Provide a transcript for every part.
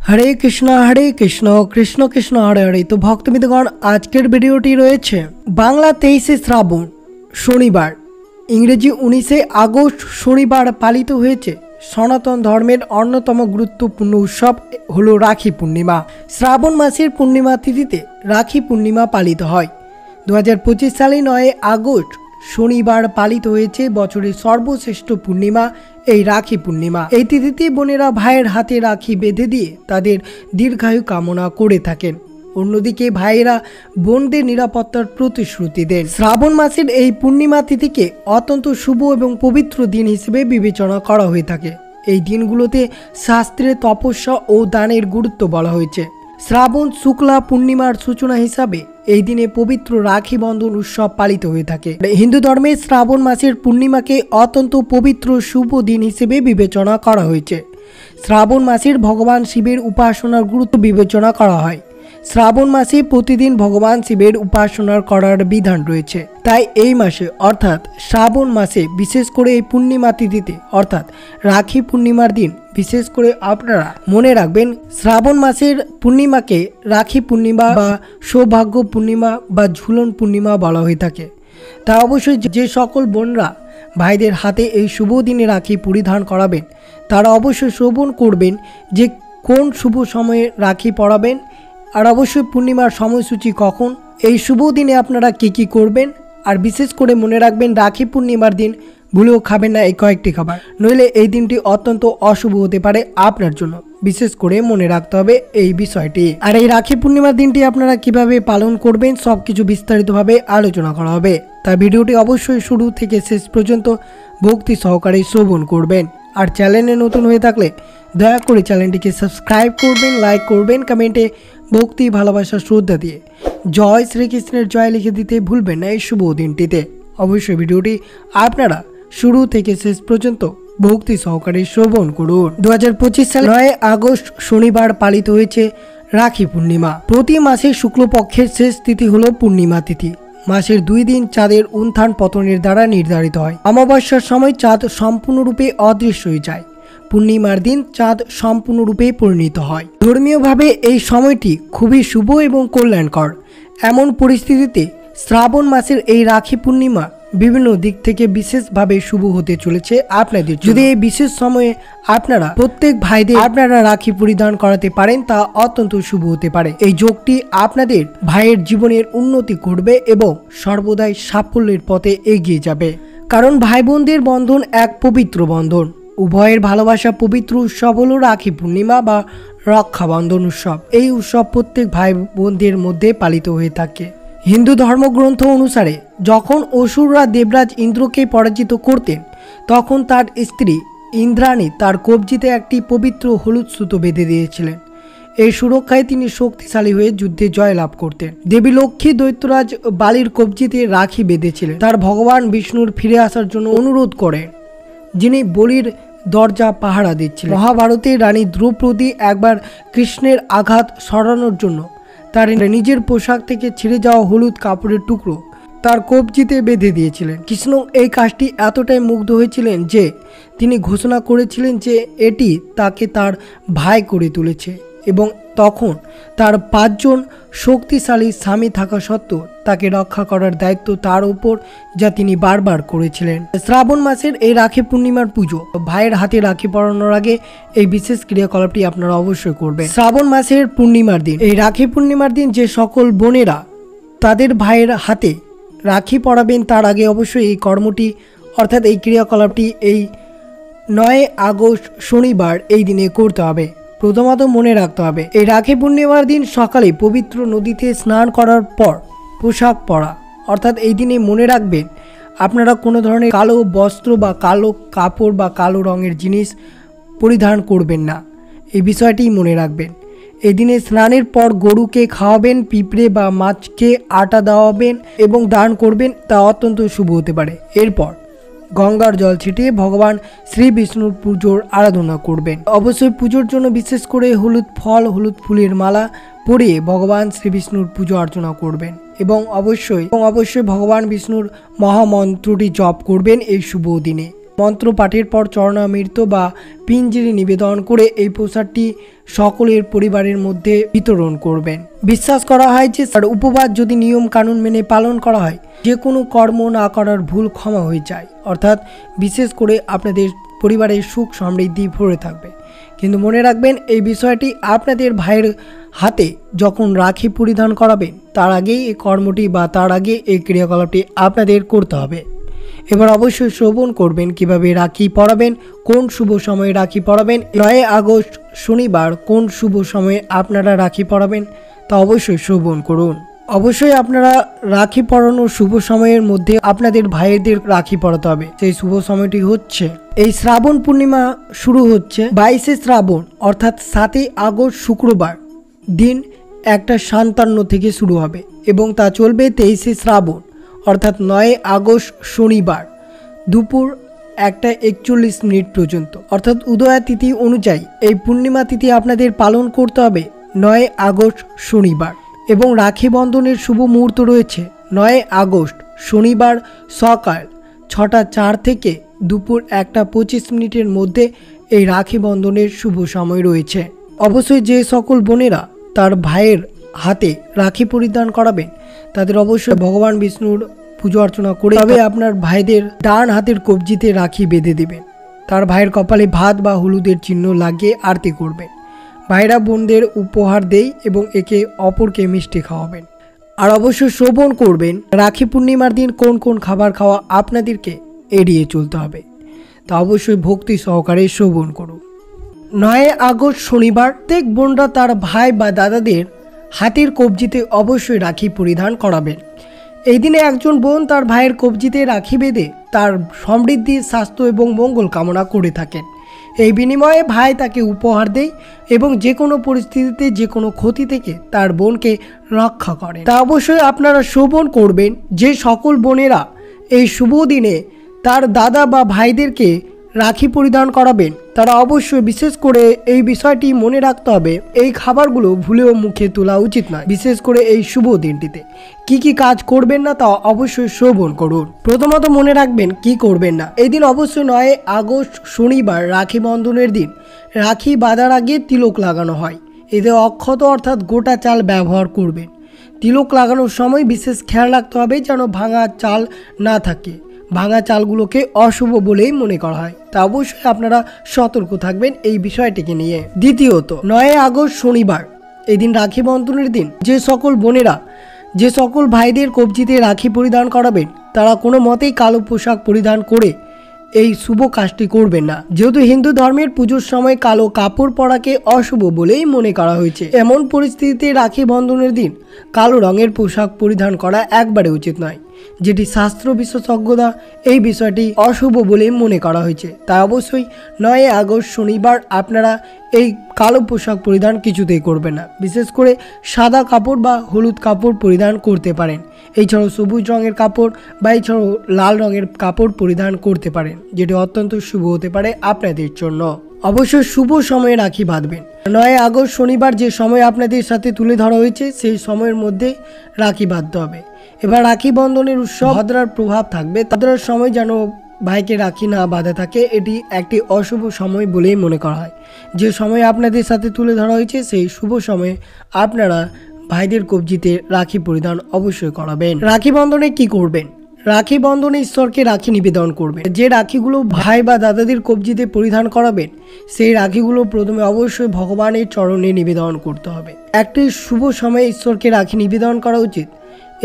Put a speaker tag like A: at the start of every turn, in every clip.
A: हरे कृष्ण कृष्ण कृष्ण हरे हरे। तो भक्तबिंदगण आजकेर भिडियोटी रयेछे बांगला 23 श्रावण शनिवार इंग्रेजी 19 आगस्ट शनिवार पालित हयेछे सनातन धर्मेर अन्यतम गुरुत्वपूर्ण उत्सव हलो राखी पूर्णिमा। श्रावण मासेर पूर्णिमा तिथिते राखी पूर्णिमा पालित हय। 2025 साले 9 आगस्ट शनिवार पालित हयेछे बछरेर सर्वश्रेष्ठ पूर्णिमा এই রাখি পূর্ণিমা। এই তিথিতে বোনেরা ভাইয়ের হাতে রাখি বেঁধে দিয়ে তাদের দীর্ঘায়ু কামনা করে থাকেন। অন্যদিকে ভাইয়েরা বোনদের নিরাপত্তার প্রতিশ্রুতি দেন। শ্রাবণ মাসের এই পূর্ণিমা তিথিকে অত্যন্ত শুভ এবং পবিত্র দিন হিসেবে বিবেচনা করা হয়ে থাকে। এই দিনগুলোতে শাস্ত্রে তপস্যা ও দানের গুরুত্ব বলা হয়েছে। শ্রাবণ শুক্লা পূর্ণিমার সূচনা হিসাবে এই দিনে পবিত্র রাখি বন্ধন উৎসব পালিত হয়ে থাকে। হিন্দু ধর্মে শ্রাবণ মাসের পূর্ণিমাকে অত্যন্ত পবিত্র শুভ দিন হিসেবে বিবেচনা করা হয়েছে। শ্রাবণ মাসের ভগবান শিবের উপাসনার গুরুত্ব বিবেচনা করা হয়। শ্রাবণ মাসে প্রতিদিন ভগবান শিবের উপাসনা করার বিধান রয়েছে। তাই এই মাসে অর্থাৎ শ্রাবণ মাসে বিশেষ করে এই পূর্ণিমা তিথিতে অর্থাৎ রাখি পূর্ণিমার দিন বিশেষ করে আপনারা মনে রাখবেন শ্রাবণ মাসের পূর্ণিমাকে রাখি পূর্ণিমা বা সৌভাগ্য পূর্ণিমা বা ঝুলন পূর্ণিমা বলা হয়ে থাকে। তা অবশ্যই যে সকল বোনরা ভাইদের হাতে এই শুভ দিনে রাখি পরিধান করাবেন তারা অবশ্যই শ্রবণ করবেন যে কোন শুভ সময়ে রাখি পরাবেন আর অবশ্যই পূর্ণিমার সময়সূচি কখন, এই শুভ দিনে আপনারা কী করবেন। আর বিশেষ করে মনে রাখবেন রাখি পূর্ণিমার দিন ভুলেও খাবেন না এই কয়েকটি খাবার, নইলে এই দিনটি অত্যন্ত অশুভ হতে পারে আপনার জন্য। বিশেষ করে মনে রাখতে হবে এই বিষয়টি। আর এই রাখি পূর্ণিমার দিনটি আপনারা কিভাবে পালন করবেন সবকিছু বিস্তারিতভাবে আলোচনা করা হবে। তাই ভিডিওটি অবশ্যই শুরু থেকে শেষ পর্যন্ত ভক্তি সহকারে শ্রবণ করবেন। আর চ্যানেলে নতুন হয়ে থাকলে দয়া করে চ্যানেলটিকে সাবস্ক্রাইব করবেন, লাইক করবেন, কমেন্টে ভক্তি ভালোবাসা শ্রদ্ধা দিয়ে জয় শ্রীকৃষ্ণের জয় লিখে দিতে ভুলবেন না এই শুভ দিনটিতে। অবশ্যই ভিডিওটি আপনারা শুরু থেকে শেষ পর্যন্ত ভক্তি সহকারে শ্রবণ করুন। 2025 সালে 9 আগস্ট শনিবার পালিত হয়েছে রাখি পূর্ণিমা। প্রতি মাসের শুক্লপক্ষের শেষ তিথি হলো পূর্ণিমা তিথি। মাসের 2 দিন চাঁদের উত্থান পতনের দ্বারা নির্ধারিত হয়। অমাবস্যার সময় চাঁদ সম্পূর্ণরূপে অদৃশ্য হয়ে যায়। পূর্ণিমার দিন চাঁদ সম্পূর্ণরূপে পরিণত হয়। ধর্মীয়ভাবে এই সময়টি খুবই শুভ এবং কল্যাণকর। এমন পরিস্থিতিতে শ্রাবণ মাসের এই রাখি পূর্ণিমা বিভিন্ন দিক থেকে বিশেষভাবে শুভ হতে চলেছে আপনাদের। যদি এই বিশেষ সময়ে আপনারা প্রত্যেক ভাইদের আপনারা রাখি পরিধান করাতে পারেন তা অত্যন্ত শুভ হতে পারে। এই যোগটি আপনাদের ভাইয়ের জীবনের উন্নতি করবে এবং সর্বদাই সাফল্যের পথে এগিয়ে যাবে। কারণ ভাই বোনদের বন্ধন এক পবিত্র বন্ধন। উভয়ের ভালোবাসা পবিত্র উৎসব হলো রাখি পূর্ণিমা বা রক্ষাবন্ধন উৎসব। এই উৎসব প্রত্যেক ভাই বোনদের মধ্যে পালিত হয়ে থাকে। হিন্দু ধর্মগ্রন্থ অনুসারে যখন অসুররা দেবরাজ ইন্দ্রকে পরাজিত করতেন তখন তার স্ত্রী ইন্দ্রাণী তার কবজিতে একটি পবিত্র হলুদ সুতো বেঁধে দিয়েছিলেন। এই সুরক্ষায় তিনি শক্তিশালী হয়ে যুদ্ধে জয়লাভ করতেন। দেবী লক্ষ্মী দৈত্যরাজ বালির কবজিতে রাখি বেঁধেছিলেন তার ভগবান বিষ্ণুর ফিরে আসার জন্য অনুরোধ করেন, যিনি বলির দরজা পাহারা দিচ্ছিলেন। মহাভারতে রানী দ্রৌপদী একবার কৃষ্ণের আঘাত সরানোর জন্য তার নিজের পোশাক থেকে ছিঁড়ে যাওয়া হলুদ কাপড়ের টুকরো তার কবজিতে বেঁধে দিয়েছিলেন। কৃষ্ণ এই কাজটি এতটাই মুগ্ধ হয়েছিলেন যে তিনি ঘোষণা করেছিলেন যে এটি তাকে তার ভাই করে তুলেছে এবং তখন তার 5 জন শক্তিশালী স্বামী থাকা সত্ত্বেও তাকে রক্ষা করার দায়িত্ব তার উপর, যা তিনি বারবার করেছিলেন। শ্রাবণ মাসের এই রাখি পূর্ণিমার পুজো ভাইয়ের হাতে রাখি পরানোর আগে এই বিশেষ ক্রিয়াকলাপটি আপনারা অবশ্যই করবেন। শ্রাবণ মাসের পূর্ণিমার দিন এই রাখি পূর্ণিমার দিন যে সকল বোনেরা তাদের ভাইয়ের হাতে রাখি পরাবেন তার আগে অবশ্যই এই কর্মটি অর্থাৎ এই ক্রিয়াকলাপটি এই 9 আগস্ট শনিবার এই দিনে করতে হবে। প্রথমত মনে রাখতে হবে এই রাখি পূর্ণিমার দিন সকালে পবিত্র নদীতে স্নান করার পর পোশাক পরা, অর্থাৎ এই দিনে মনে রাখবেন আপনারা কোনো ধরনের কালো বস্ত্র বা কালো কাপড় বা কালো রঙের জিনিস পরিধান করবেন না। এই বিষয়টি মনে রাখবেন। এই দিনে স্নানের পর গরুকে খাওয়াবেন, পিঁপড়ে বা মাছকে আটা দেওয়াবেন এবং দান করবেন, তা অত্যন্ত শুভ হতে পারে। এরপর গঙ্গার জল ছিটিয়ে ভগবান শ্রী বিষ্ণুর পুজোর আরাধনা করবেন। অবশ্যই পুজোর জন্য বিশেষ করে হলুদ ফল হলুদ ফুলের মালা পরিয়ে ভগবান শ্রী বিষ্ণুর পুজো অর্চনা করবেন এবং অবশ্যই ভগবান বিষ্ণুর মহামন্ত্রটি জপ করবেন এই শুভ দিনে। মন্ত্রপাঠের পর চরণামৃত বা পিঞ্জিরি নিবেদন করে এই প্রসাদটি সকলের পরিবারের মধ্যে বিতরণ করবেন। বিশ্বাস করা হয় যে উপবাস যদি নিয়ম কানুন মেনে পালন করা হয়, যে কোনো কর্ম না করার ভুল ক্ষমা হয়ে যায়, অর্থাৎ বিশেষ করে আপনাদের পরিবারের সুখ সমৃদ্ধি ভরে থাকবে। কিন্তু মনে রাখবেন, এই বিষয়টি আপনাদের ভাইয়ের হাতে যখন রাখি পরিধান করাবেন তার আগেই এই কর্মটি বা তার আগে এই ক্রিয়াকলাপটি আপনাদের করতে হবে। এবার অবশ্যই শ্রবণ করবেন কিভাবে রাখি পরাবেন, কোন শুভ সময়ে রাখি পরাবেন। 9 আগস্ট শনিবার কোন শুভ সময়ে আপনারা রাখি পরাবেন তা অবশ্যই শ্রবণ করুন। অবশ্যই আপনারা রাখি পরানোর শুভ সময়ের মধ্যে আপনাদের ভাইয়েদের রাখি পরাতে হবে। সেই শুভ সময়টি হচ্ছে এই শ্রাবণ পূর্ণিমা শুরু হচ্ছে 22শে শ্রাবণ অর্থাৎ 7ই আগস্ট শুক্রবার দিন 1:57 থেকে শুরু হবে এবং তা চলবে 23শে শ্রাবণ অর্থাৎ 9 আগস্ট শনিবার দুপুর 1:41 পর্যন্ত। অর্থাৎ উদয়া তিথি অনুযায়ী এই পূর্ণিমা তিথি আপনাদের পালন করতে হবে 9 আগস্ট শনিবার। এবং রাখি বন্ধনের শুভ মুহূর্ত রয়েছে 9 আগস্ট শনিবার সকাল 6টা 4 থেকে দুপুর 1:25 মধ্যে এই রাখি বন্ধনের শুভ সময় রয়েছে। অবশ্যই যে সকল বোনেরা তার ভাইয়ের হাতে রাখি পরিধান করাবেন তাদের অবশ্যই ভগবান বিষ্ণুর পুজো অর্চনা করে তবে আপনার ভাইদের ডান হাতের কবজিতে রাখি বেঁধে দেবেন। তার ভাইয়ের কপালে ভাত বা হলুদের চিহ্ন লাগিয়ে আরতি করবেন। ভাইরা বোনদের উপহার দেয় এবং একে অপরকে মিষ্টি খাওয়াবেন। আর অবশ্যই শ্রবণ করবেন রাখি পূর্ণিমার দিন কোন কোন খাবার খাওয়া আপনাদেরকে এড়িয়ে চলতে হবে, তা অবশ্যই ভক্তি সহকারে শ্রবণ করুন। 9 আগস্ট শনিবার প্রত্যেক বোনরা তার ভাই বা দাদাদের হাতের কবজিতে অবশ্যই রাখি পরিধান করাবেন। এই দিনে একজন বোন তার ভাইয়ের কবজিতে রাখি বেঁধে তার সমৃদ্ধি, স্বাস্থ্য এবং মঙ্গল কামনা করে থাকেন। এই বিনিময়ে ভাই তাকে উপহার দেয় এবং যে কোনো পরিস্থিতিতে যে কোনো ক্ষতি থেকে তার বোনকে রক্ষা করে। তা অবশ্যই আপনারা শ্রবণ করবেন যে সকল বোনেরা এই শুভ দিনে তার দাদা বা ভাইদেরকে রাখি পরিধান করাবেন তারা অবশ্যই বিশেষ করে এই বিষয়টি মনে রাখতে হবে, এই খাবারগুলো ভুলেও মুখে তোলা উচিত নয়। বিশেষ করে এই শুভ দিনটিতে কি কি কাজ করবেন না তা অবশ্যই শ্রবণ করুন। প্রথমত মনে রাখবেন কি করবেন না। এই দিন অবশ্যই 9 আগস্ট শনিবার রাখি বন্ধনের দিন রাখি বাঁধার আগে তিলক লাগানো হয়। এতে অক্ষত অর্থাৎ গোটা চাল ব্যবহার করবেন। তিলক লাগানোর সময় বিশেষ খেয়াল রাখতে হবে যেন ভাঙা চাল না থাকে। ভাঙা চালগুলোকে অশুভ বলেই মনে করা হয়, তা অবশ্যই আপনারা সতর্ক থাকবেন এই বিষয়টিকে নিয়ে। দ্বিতীয়ত 9 আগস্ট শনিবার এই দিন রাখি বন্ধনের দিন যে সকল বোনেরা যে সকল ভাইদের কবজিতে রাখি পরিধান করাবেন তারা কোনো মতেই কালো পোশাক পরিধান করে এই শুভ কাজটি করবেন না। যেহেতু হিন্দু ধর্মের পুজোর সময় কালো কাপড় পরাকে অশুভ বলেই মনে করা হয়েছে, এমন পরিস্থিতিতে রাখি বন্ধনের দিন কালো রঙের পোশাক পরিধান করা একবারে উচিত নয়, যেটি শাস্ত্র বিশেষজ্ঞরা এই বিষয়টি অশুভ বলেই মনে করা হয়েছে। তাই অবশ্যই 9 আগস্ট শনিবার আপনারা এই কালো পোশাক পরিধান কিছুতেই করবেন না। বিশেষ করে সাদা কাপড় বা হলুদ কাপড় পরিধান করতে পারেন। এছাড়াও সবুজ রঙের কাপড় বা এছাড়াও লাল রঙের কাপড় পরিধান করতে পারেন, যেটি অত্যন্ত শুভ হতে পারে আপনাদের জন্য। অবশ্যই শুভ সময়ে রাখি বাঁধবেন। 9 আগস্ট শনিবার যে সময় আপনাদের সাথে তুলে ধরা হয়েছে সেই সময়ের মধ্যে রাখি বাঁধতে হবে। এবার রাখি বন্ধনের উৎসব ভদ্রার প্রভাব থাকবে, তাদের সময় যেন ভাইকে রাখি না বাঁধা থাকে, এটি একটি অশুভ সময় বলেই মনে করা হয়। যে সময় আপনাদের সাথে তুলে ধরা হয়েছে সেই শুভ সময়ে আপনারা ভাইদের কবজিতে রাখি পরিধান অবশ্যই করাবেন। রাখি বন্ধনে কি করবেন? রাখি বন্ধনে ঈশ্বরকে রাখি নিবেদন করবেন। যে রাখিগুলো ভাই বা দাদাদের কবজিতে পরিধান করাবেন সেই রাখিগুলো প্রথমে অবশ্যই ভগবানের চরণে নিবেদন করতে হবে। একটি শুভ সময়ে ঈশ্বরকে রাখি নিবেদন করা উচিত।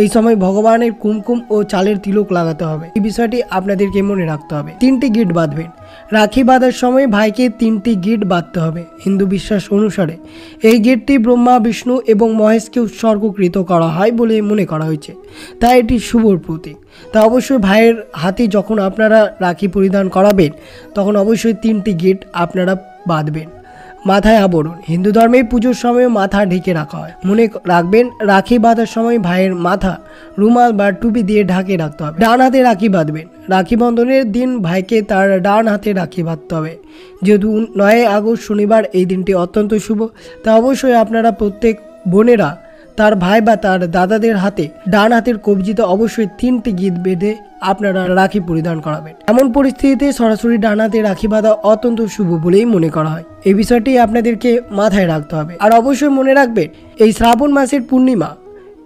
A: এই সময় ভগবানের কুমকুম ও চালের তিলক লাগাতে হবে। এই বিষয়টি আপনাদেরকে মনে রাখতে হবে। 3টি গিট বাঁধবেন। রাখি বাঁধার সময় ভাইকে 3টি গিট বাঁধতে হবে। হিন্দু বিশ্বাস অনুসারে এই গিটটি ব্রহ্মা, বিষ্ণু এবং মহেশকে উৎসর্গকৃত করা হয় বলে মনে করা হয়েছে, তাই এটি শুভর প্রতীক। তা অবশ্যই ভাইয়ের হাতে যখন আপনারা রাখি পরিধান করাবেন তখন অবশ্যই 3টি গিট আপনারা বাঁধবেন। মাথায় আবরণ। হিন্দু ধর্মে পুজোর সময় মাথা ঢেকে রাখা হয়। মনে রাখবেন রাখি বাঁধার সময় ভাইয়ের মাথা রুমাল বা টুপি দিয়ে ঢাকে রাখতে হবে। ডান হাতে রাখি বাঁধবেন। রাখি বন্ধনের দিন ভাইকে তার ডান হাতে রাখি বাঁধতে হবে। যেহেতু 9 আগস্ট শনিবার এই দিনটি অত্যন্ত শুভ, তা অবশ্যই আপনারা প্রত্যেক বোনেরা তার ভাই বা তার দাদাদের হাতে ডান হাতের কবজিতে অবশ্যই 3টি গিঁট বেঁধে আপনারা রাখি পরিধান করাবেন। এমন পরিস্থিতিতে সরাসরি ডান হাতে রাখি বাঁধা অত্যন্ত শুভ বলেই মনে করা হয়। এই বিষয়টি আপনাদেরকে মাথায় রাখতে হবে। আর অবশ্যই মনে রাখবেন এই শ্রাবণ মাসের পূর্ণিমা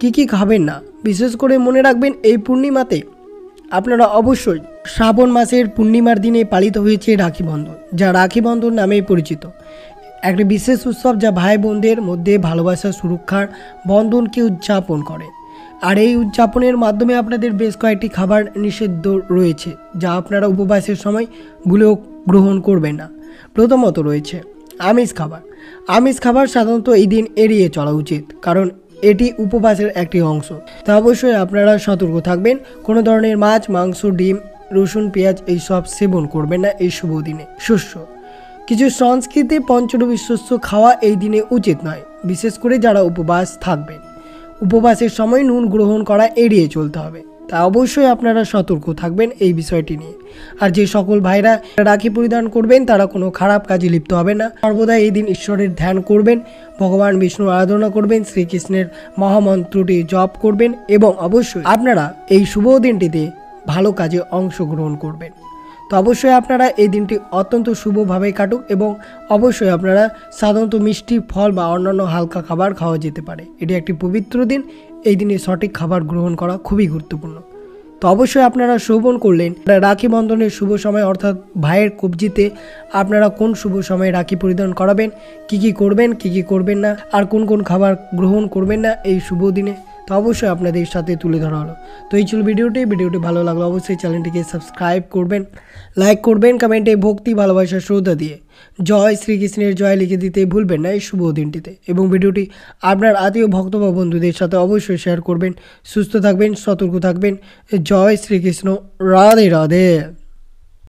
A: কি খাবেন না। বিশেষ করে মনে রাখবেন এই পূর্ণিমাতে আপনারা অবশ্যই শ্রাবণ মাসের পূর্ণিমার দিনে পালিত হয়েছে রাখি বন্ধন, যা রাখি বন্ধন নামেই পরিচিত। একটি বিশেষ উৎসব যা ভাই বোনদের মধ্যে ভালোবাসা সুরক্ষার বন্ধনকে উদযাপন করে। আর এই উদযাপনের মাধ্যমে আপনাদের বেশ কয়েকটি খাবার নিষিদ্ধ রয়েছে, যা আপনারা উপবাসের সময় ভুলেও গ্রহণ করবেন না। প্রথমত রয়েছে আমিষ খাবার। আমিষ খাবার সাধারণত এই দিন এড়িয়ে চলা উচিত, কারণ এটি উপবাসের একটি অংশ। তা অবশ্যই আপনারা সতর্ক থাকবেন। কোনো ধরনের মাছ, মাংস, ডিম, রসুন, পেঁয়াজ এইসব সেবন করবেন না এই শুভ দিনে। শস্য, কিছু সংস্কৃতি পঞ্চরবি শস্য খাওয়া এই দিনে উচিত নয়, বিশেষ করে যারা উপবাস থাকবেন। উপবাসের সময় নুন গ্রহণ করা এড়িয়ে চলতে হবে। তা অবশ্যই আপনারা সতর্ক থাকবেন এই বিষয়টি নিয়ে। আর যে সকল ভাইরা রাখি পরিধান করবেন তারা কোনো খারাপ কাজে লিপ্ত হবে না। সর্বদা এই দিন ঈশ্বরের ধ্যান করবেন, ভগবান বিষ্ণুর আরাধনা করবেন, শ্রীকৃষ্ণের মহামন্ত্রটি জপ করবেন এবং অবশ্যই আপনারা এই শুভ দিনটিতে ভালো কাজে অংশগ্রহণ করবেন। তো অবশ্যই আপনারা এই দিনটি অত্যন্ত শুভভাবে কাটুক এবং অবশ্যই আপনারা সাধারণত মিষ্টি, ফল বা অন্যান্য হালকা খাবার খাওয়া যেতে পারে। এটি একটি পবিত্র দিন। এই দিনে সঠিক খাবার গ্রহণ করা খুবই গুরুত্বপূর্ণ। তো অবশ্যই আপনারা শ্রবণ করলেন রাখি বন্ধনের শুভ সময়, অর্থাৎ ভাইয়ের কবজিতে আপনারা কোন শুভ সময়ে রাখি পরিধান করাবেন, কি করবেন, কি করবেন না, আর কোন খাবার গ্রহণ করবেন না এই শুভ দিনে। তো অবশ্যই আপনাদের সাথে তুলে ধরা হলো। তো এই ছিল ভিডিওটি ভালো লাগলো অবশ্যই চ্যানেলটিকে সাবস্ক্রাইব করবেন, লাইক করবেন, কমেন্টে ভক্তি, ভালোবাসা, শ্রদ্ধা দিয়ে জয় শ্রীকৃষ্ণের জয় লিখে দিতে ভুলবেন না এই শুভ দিনটিতে। এবং ভিডিওটি আপনার আত্মীয় ভক্ত বা বন্ধুদের সাথে অবশ্যই শেয়ার করবেন। সুস্থ থাকবেন, সতর্ক থাকবেন। জয় শ্রীকৃষ্ণ, রাধে রাধে।